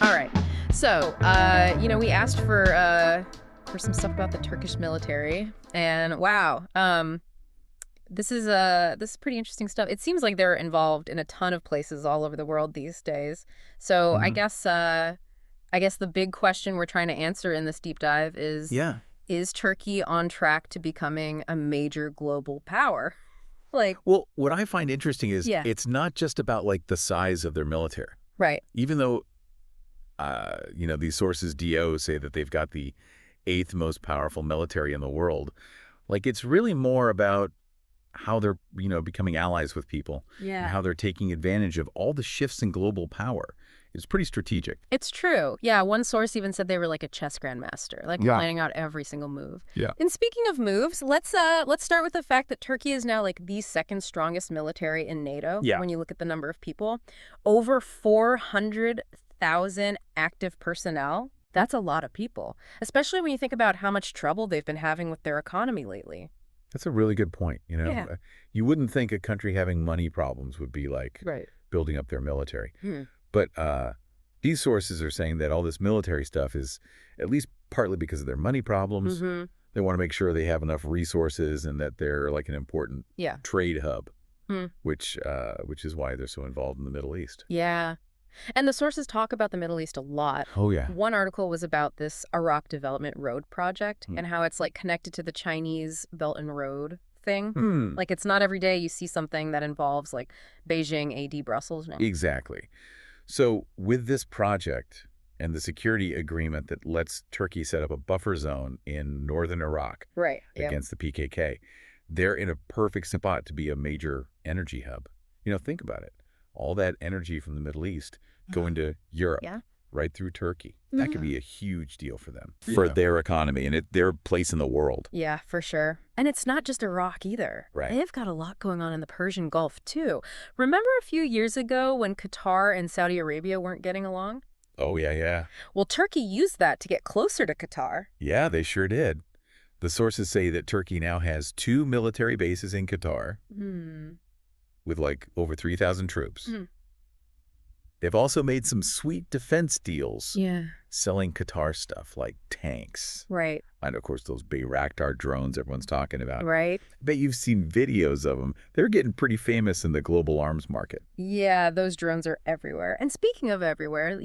All right. So, we asked for some stuff about the Turkish military, and wow, this is pretty interesting stuff. It seems like they're involved in a ton of places all over the world these days. So, hmm I guess the big question we're trying to answer in this deep dive Yeah. is Turkey on track to becoming a major global power? Like, Well, what I find interesting is yeah, it's not just about like the size of their military. right. Even though, these sources DO say that they've got the eighth most powerful military in the world, like it's really more about how they're, becoming allies with people and Yeah. how they're taking advantage of all the shifts in global power. It's pretty strategic. It's true. Yeah, one source even said they were like a chess grandmaster, like Yeah. planning out every single move. Yeah. And speaking of moves, let's start with the fact that Turkey is now like the second strongest military in NATO Yeah. when you look at the number of people. Over 400,000 active personnel. That's a lot of people, especially when you think about how much trouble they've been having with their economy lately. That's a really good point. Yeah. You wouldn't think a country having money problems would be like Right. building up their military. Hmm. But these sources are saying that all this military stuff is at least partly because of their money problems. Mm-hmm. They want to make sure they have enough resources and that they're like an important Yeah. trade hub, Hmm. which is why they're so involved in the Middle East. Yeah. And the sources talk about the Middle East a lot. Oh, yeah. One article was about this Iraq Development Road project Hmm. and how it's like connected to the Chinese Belt and Road thing. Hmm. Like it's not every day you see something that involves like Beijing, AD, Brussels now. Exactly. So with this project and the security agreement that lets Turkey set up a buffer zone in northern Iraq Right. Yeah. against the PKK, they're in a perfect spot to be a major energy hub. Think about it. All that energy from the Middle East going to Europe, Yeah. right through Turkey. That could Mhm. be a huge deal for them, for their economy and their place in the world. Yeah, for sure. And it's not just Iraq either. Right. They've got a lot going on in the Persian Gulf too. Remember a few years ago when Qatar and Saudi Arabia weren't getting along? Oh, yeah, yeah. Well, Turkey used that to get closer to Qatar. Yeah, they sure did. The sources say that Turkey now has 2 military bases in Qatar Hmm. with like over 3,000 troops. Mhm. They've also made some sweet defense deals Yeah. selling Qatar stuff like tanks. Right. And of course, those Bayraktar drones everyone's talking about. Right. I bet you've seen videos of them. They're getting pretty famous in the global arms market. Yeah, those drones are everywhere. And speaking of everywhere,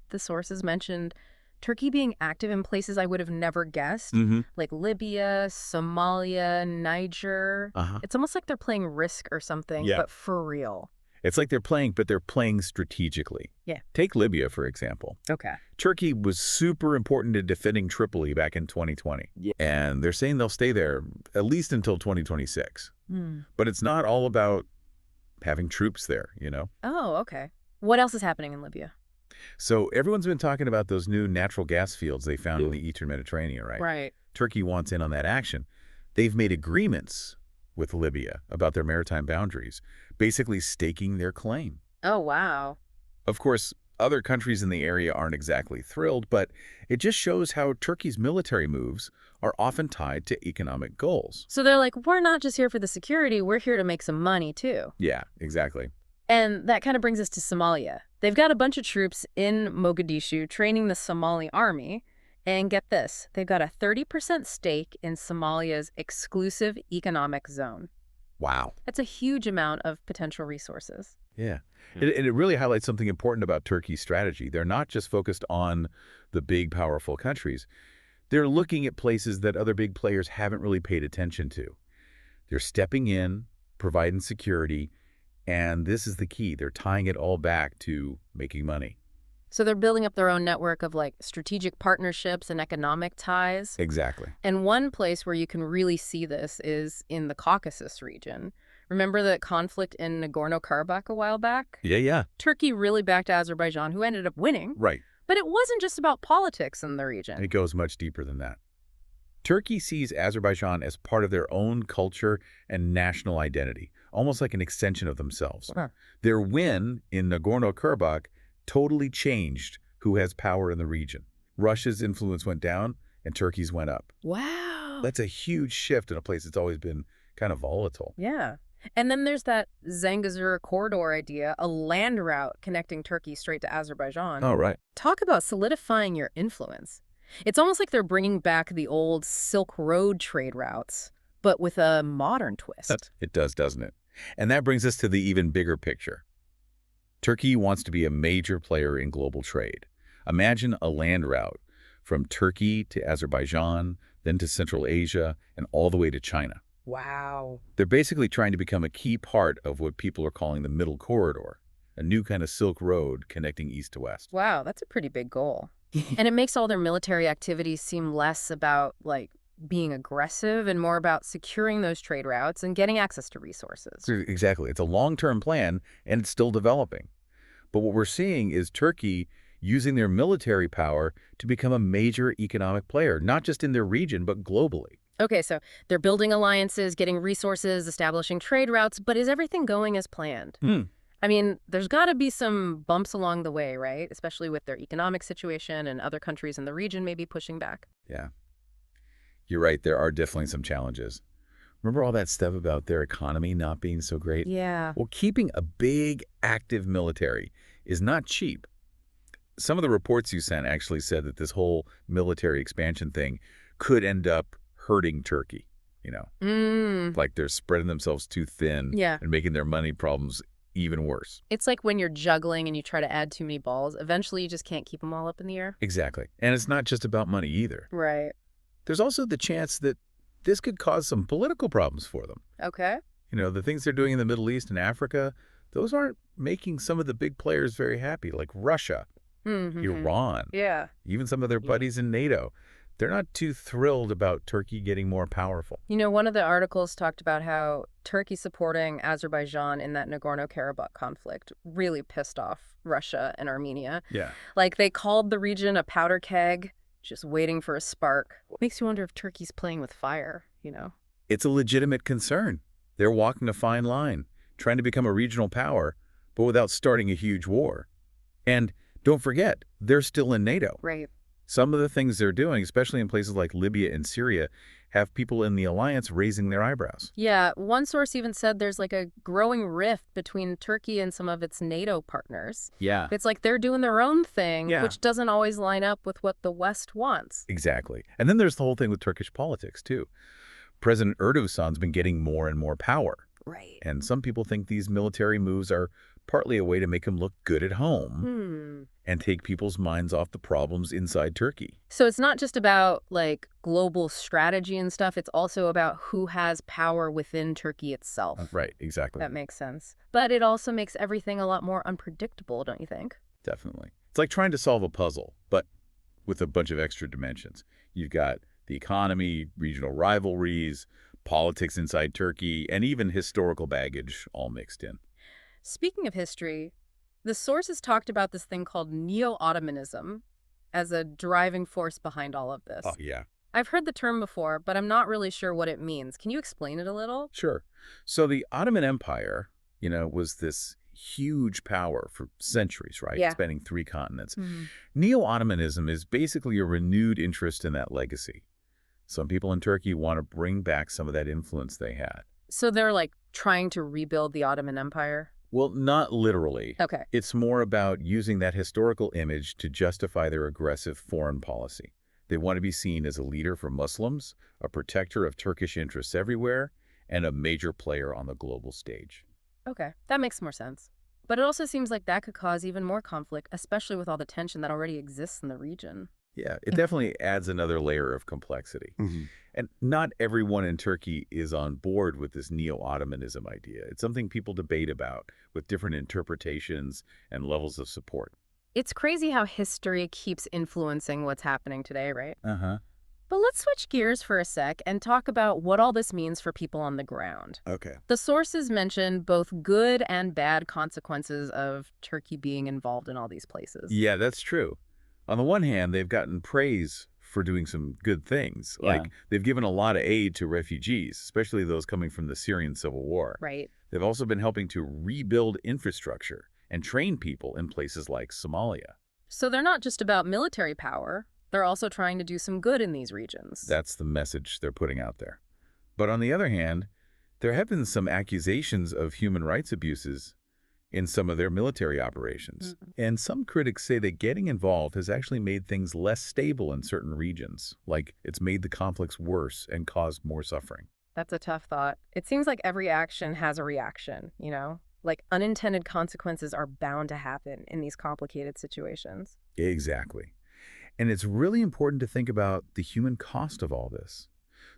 the sources mentioned Turkey being active in places I would have never guessed, Mm-hmm. like Libya, Somalia, Niger. Uh-huh. It's almost like they're playing Risk or something, Yeah. but for real. It's like they're playing, but they're playing strategically. Yeah. Take Libya, for example. Okay. Turkey was super important in defending Tripoli back in 2020. Yeah. And they're saying they'll stay there at least until 2026. Hmm. But it's not all about having troops there. Oh, okay. What else is happening in Libya? So everyone's been talking about those new natural gas fields they found in the Eastern Mediterranean, right? Right. Turkey wants in on that action. They've made agreements with Libya about their maritime boundaries, basically staking their claim. Oh, wow. Of course, other countries in the area aren't exactly thrilled, but it just shows how Turkey's military moves are often tied to economic goals. So they're like, we're not just here for the security, we're here to make some money too. Yeah, exactly. And that kind of brings us to Somalia. They've got a bunch of troops in Mogadishu training the Somali army. And get this, they've got a 30% stake in Somalia's exclusive economic zone. Wow. That's a huge amount of potential resources. Yeah. And it really highlights something important about Turkey's strategy. They're not just focused on the big, powerful countries. They're looking at places that other big players haven't really paid attention to. They're stepping in, providing security, and this is the key. They're tying it all back to making money. So they're building up their own network of like strategic partnerships and economic ties. Exactly. And one place where you can really see this is in the Caucasus region. Remember the conflict in Nagorno-Karabakh a while back? Yeah. Turkey really backed Azerbaijan, who ended up winning. Right. But it wasn't just about politics in the region. It goes much deeper than that. Turkey sees Azerbaijan as part of their own culture and national identity, almost like an extension of themselves. Huh. Their win in Nagorno-Karabakh totally changed who has power in the region. Russia's influence went down and Turkey's went up. Wow. That's a huge shift in a place that's always been kind of volatile. Yeah. And then there's that Zangezur corridor idea, a land route connecting Turkey straight to Azerbaijan. Oh, right. Talk about solidifying your influence. It's almost like they're bringing back the old Silk Road trade routes, but with a modern twist. It does, doesn't it? And that brings us to the even bigger picture. Turkey wants to be a major player in global trade. Imagine a land route from Turkey to Azerbaijan, then to Central Asia, and all the way to China. Wow. They're basically trying to become a key part of what people are calling the Middle Corridor, a new kind of Silk Road connecting east to west. Wow, that's a pretty big goal. And it makes all their military activities seem less about, like, being aggressive and more about securing those trade routes and getting access to resources. Exactly. It's a long-term plan, and it's still developing. But what we're seeing is Turkey using their military power to become a major economic player, not just in their region, but globally. Okay, so they're building alliances, getting resources, establishing trade routes, but is everything going as planned? I mean, there's got to be some bumps along the way, right? Especially with their economic situation and other countries in the region maybe pushing back. Yeah. You're right. There are definitely some challenges. Remember all that stuff about their economy not being so great? Yeah. Well, keeping a big, active military is not cheap. Some of the reports you sent actually said that this whole military expansion thing could end up hurting Turkey, like they're spreading themselves too thin Yeah. and making their money problems even worse. It's like when you're juggling and you try to add too many balls, eventually you just can't keep them all up in the air. Exactly. And it's not just about money either. Right. There's also the chance that this could cause some political problems for them. Okay. The things they're doing in the Middle East and Africa, those aren't making some of the big players very happy, like Russia, Iran, Yeah. even some of their buddies in NATO. They're not too thrilled about Turkey getting more powerful. One of the articles talked about how Turkey supporting Azerbaijan in that Nagorno-Karabakh conflict really pissed off Russia and Armenia. Yeah. Like, they called the region a powder keg, just waiting for a spark. Makes you wonder if Turkey's playing with fire. It's a legitimate concern. They're walking a fine line, trying to become a regional power, but without starting a huge war. And don't forget, they're still in NATO. Right. Some of the things they're doing, especially in places like Libya and Syria, have people in the alliance raising their eyebrows. Yeah, one source even said there's like a growing rift between Turkey and some of its NATO partners. Yeah. It's like they're doing their own thing, Yeah. which doesn't always line up with what the West wants. Exactly. And then there's the whole thing with Turkish politics, too. President Erdogan's been getting more and more power. Right. And some people think these military moves are partly a way to make him look good at home and take people's minds off the problems inside Turkey. So it's not just about, like, global strategy and stuff. It's also about who has power within Turkey itself. Right, exactly. That makes sense. But it also makes everything a lot more unpredictable, don't you think? Definitely. It's like trying to solve a puzzle, but with a bunch of extra dimensions. You've got the economy, regional rivalries, politics inside Turkey, and even historical baggage all mixed in. Speaking of history, the sources talked about this thing called Neo-Ottomanism as a driving force behind all of this. Oh, yeah. I've heard the term before, but I'm not really sure what it means. Can you explain it a little? Sure. So the Ottoman Empire, was this huge power for centuries, right? Yeah. Spanning 3 continents. Neo-Ottomanism is basically a renewed interest in that legacy. Some people in Turkey want to bring back some of that influence they had. So they're like trying to rebuild the Ottoman Empire? Well, not literally. Okay. It's more about using that historical image to justify their aggressive foreign policy. They want to be seen as a leader for Muslims, a protector of Turkish interests everywhere, and a major player on the global stage. Okay, that makes more sense. But it also seems like that could cause even more conflict, especially with all the tension that already exists in the region. Yeah, it definitely adds another layer of complexity. And not everyone in Turkey is on board with this Neo-Ottomanism idea. It's something people debate about with different interpretations and levels of support. It's crazy how history keeps influencing what's happening today, right? Uh-huh. But let's switch gears for a sec and talk about what all this means for people on the ground. Okay. The sources mention both good and bad consequences of Turkey being involved in all these places. Yeah, that's true. On the one hand, they've gotten praise for doing some good things. Yeah. Like, they've given a lot of aid to refugees, especially those coming from the Syrian civil war. Right. They've also been helping to rebuild infrastructure and train people in places like Somalia. So they're not just about military power. They're also trying to do some good in these regions. That's the message they're putting out there. But on the other hand, There have been some accusations of human rights abuses in some of their military operations. Mhm. And some critics say that getting involved has actually made things less stable in certain regions, like it's made the conflicts worse and caused more suffering. That's a tough thought. It seems like every action has a reaction, you know? Like unintended consequences are bound to happen in these complicated situations. Exactly. And it's really important to think about the human cost of all this.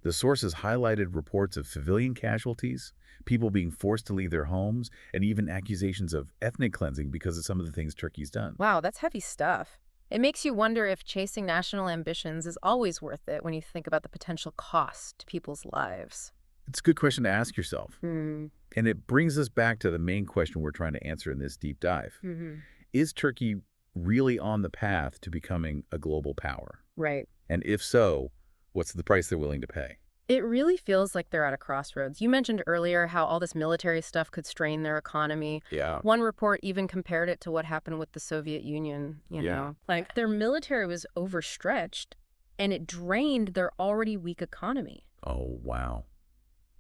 The sources highlighted reports of civilian casualties, people being forced to leave their homes, and even accusations of ethnic cleansing because of some of the things Turkey's done. Wow, that's heavy stuff. It makes you wonder if chasing national ambitions is always worth it when you think about the potential cost to people's lives. It's a good question to ask yourself. Hmm. And it brings us back to the main question we're trying to answer in this deep dive. Mm-hmm. Is Turkey really on the path to becoming a global power? Right. And if so, what's the price they're willing to pay? It really feels like they're at a crossroads. You mentioned earlier how all this military stuff could strain their economy. Yeah. One report even compared it to what happened with the Soviet Union, you Yeah. know? Like, their military was overstretched, and it drained their already weak economy. Oh, wow.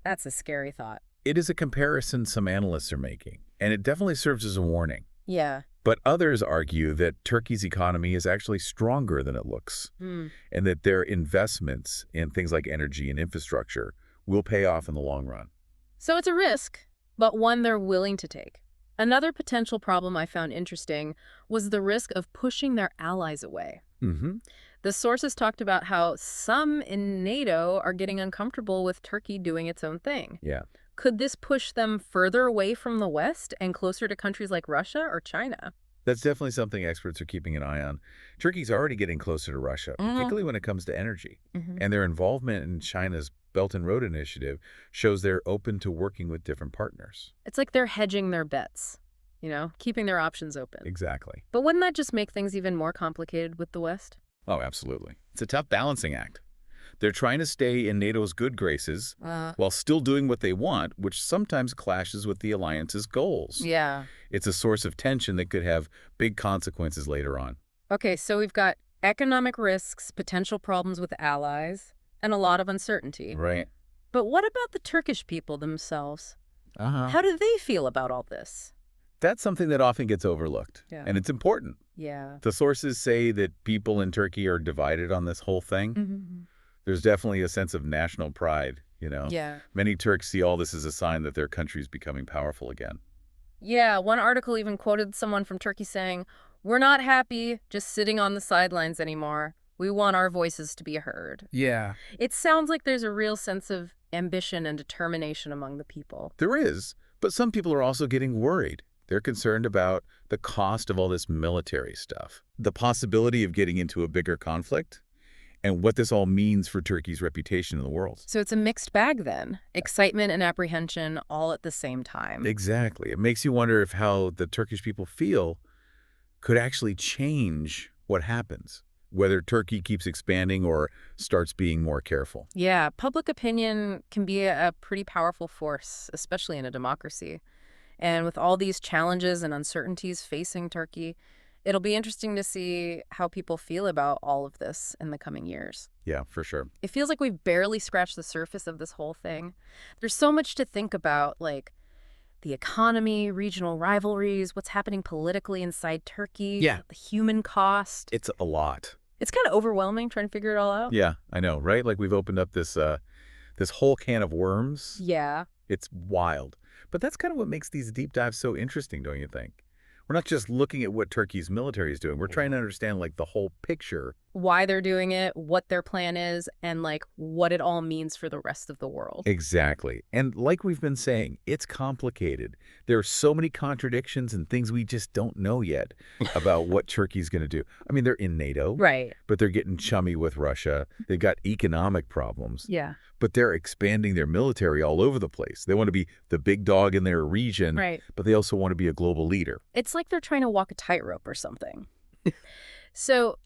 That's a scary thought. It is a comparison some analysts are making, and it definitely serves as a warning. Yeah. But others argue that Turkey's economy is actually stronger than it looks, Hmm. and that their investments in things like energy and infrastructure will pay off in the long run. So it's a risk, but one they're willing to take. Another potential problem I found interesting was the risk of pushing their allies away. Mm-hmm. The sources talked about how some in NATO are getting uncomfortable with Turkey doing its own thing. Yeah. Could this push them further away from the West and closer to countries like Russia or China? That's definitely something experts are keeping an eye on. Turkey's already getting closer to Russia, particularly when it comes to energy. Mm-hmm. And their involvement in China's Belt and Road Initiative shows they're open to working with different partners. It's like they're hedging their bets, you know, keeping their options open. Exactly. But wouldn't that just make things even more complicated with the West? Oh, absolutely. It's a tough balancing act. They're trying to stay in NATO's good graces while still doing what they want, which sometimes clashes with the alliance's goals. Yeah. It's a source of tension that could have big consequences later on. Okay, so we've got economic risks, potential problems with allies, and a lot of uncertainty. Right. But what about the Turkish people themselves? Uh-huh. How do they feel about all this? That's something that often gets overlooked, Yeah. and it's important. Yeah. The sources say that people in Turkey are divided on this whole thing. Mm-hmm. There's definitely a sense of national pride, you know. Yeah. Many Turks see all this as a sign that their country's becoming powerful again. Yeah, one article even quoted someone from Turkey saying, "We're not happy just sitting on the sidelines anymore. We want our voices to be heard." Yeah. It sounds like there's a real sense of ambition and determination among the people. There is, but some people are also getting worried. They're concerned about the cost of all this military stuff, the possibility of getting into a bigger conflict, and what this all means for Turkey's reputation in the world. So it's a mixed bag then. Excitement and apprehension all at the same time. Exactly. It makes you wonder if how the Turkish people feel could actually change what happens, whether Turkey keeps expanding or starts being more careful. Yeah, public opinion can be a pretty powerful force, especially in a democracy. And with all these challenges and uncertainties facing Turkey, it'll be interesting to see how people feel about all of this in the coming years. Yeah, for sure. It feels like we've barely scratched the surface of this whole thing. There's so much to think about, like the economy, regional rivalries, what's happening politically inside Turkey, Yeah. the human cost. It's a lot. It's kind of overwhelming trying to figure it all out. Yeah, I know, right? Like we've opened up this whole can of worms. Yeah. It's wild. But that's kind of what makes these deep dives so interesting, don't you think? We're not just looking at what Turkey's military is doing. We're trying to understand like the whole picture. Why they're doing it, what their plan is, and like what it all means for the rest of the world. Exactly. And like we've been saying, it's complicated. There are so many contradictions and things we just don't know yet about what Turkey's going to do. I mean, they're in NATO, Right. but they're getting chummy with Russia. They've got economic problems, Yeah. but they're expanding their military all over the place. They want to be the big dog in their region, Right. but they also want to be a global leader. It's like they're trying to walk a tightrope or something. So,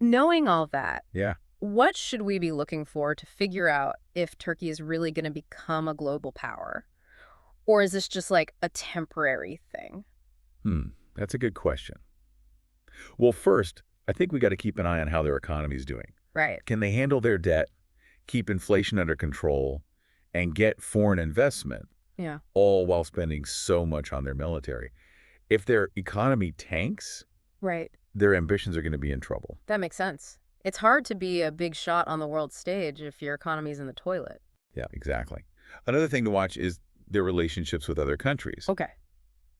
knowing all that, Yeah. what should we be looking for to figure out if Turkey is really going to become a global power? Or is this just like a temporary thing? That's a good question. Well, first, I think we got to keep an eye on how their economy is doing. Right. Can they handle their debt, keep inflation under control, and get foreign investment, Yeah. all while spending so much on their military. If their economy tanks, Right. their ambitions are going to be in trouble. That makes sense. It's hard to be a big shot on the world stage if your economy's in the toilet. Yeah, exactly. Another thing to watch is their relationships with other countries. Okay.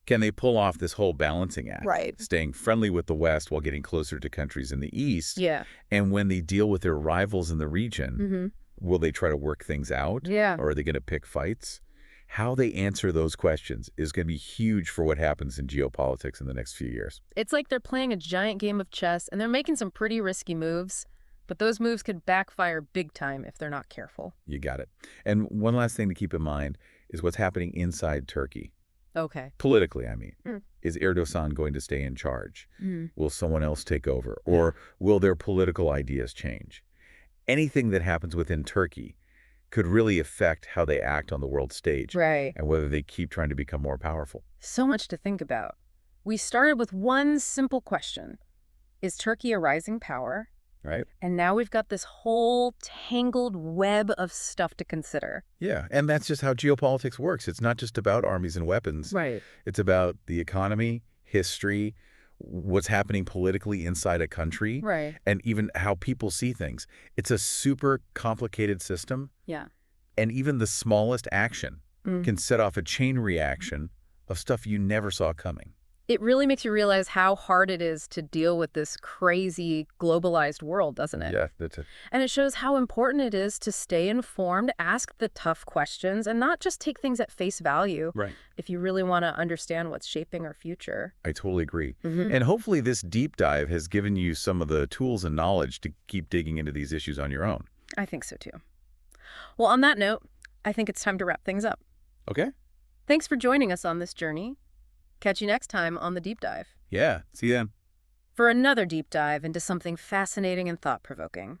Can they pull off this whole balancing act? Right. Staying friendly with the West while getting closer to countries in the East. Yeah. And when they deal with their rivals in the region, Mm-hmm. will they try to work things out? Yeah. Or are they going to pick fights? How they answer those questions is going to be huge for what happens in geopolitics in the next few years. It's like they're playing a giant game of chess, and they're making some pretty risky moves, but those moves could backfire big time if they're not careful. You got it. And one last thing to keep in mind is what's happening inside Turkey. Okay. Politically, I mean. Mm. Is Erdogan going to stay in charge? Mm. Will someone else take over? Or will their political ideas change? Anything that happens within Turkey could really affect how they act on the world stage Right. and whether they keep trying to become more powerful. So much to think about. We started with one simple question. Is Turkey a rising power? Right? And now we've got this whole tangled web of stuff to consider. Yeah, and that's just how geopolitics works. It's not just about armies and weapons. Right. It's about the economy, history, what's happening politically inside a country, Right. and even how people see things. It's a super complicated system, Yeah. and even the smallest action Mm. can set off a chain reaction of stuff you never saw coming. It really makes you realize how hard it is to deal with this crazy globalized world, doesn't it? Yeah, that's it. And it shows how important it is to stay informed, ask the tough questions, and not just take things at face value Right. if you really want to understand what's shaping our future. I totally agree. Mm-hmm. And hopefully this deep dive has given you some of the tools and knowledge to keep digging into these issues on your own. I think so too. Well, on that note, I think it's time to wrap things up. Okay? Thanks for joining us on this journey. Catch you next time on The Deep Dive Yeah. See you then. for another deep dive into something fascinating and thought-provoking.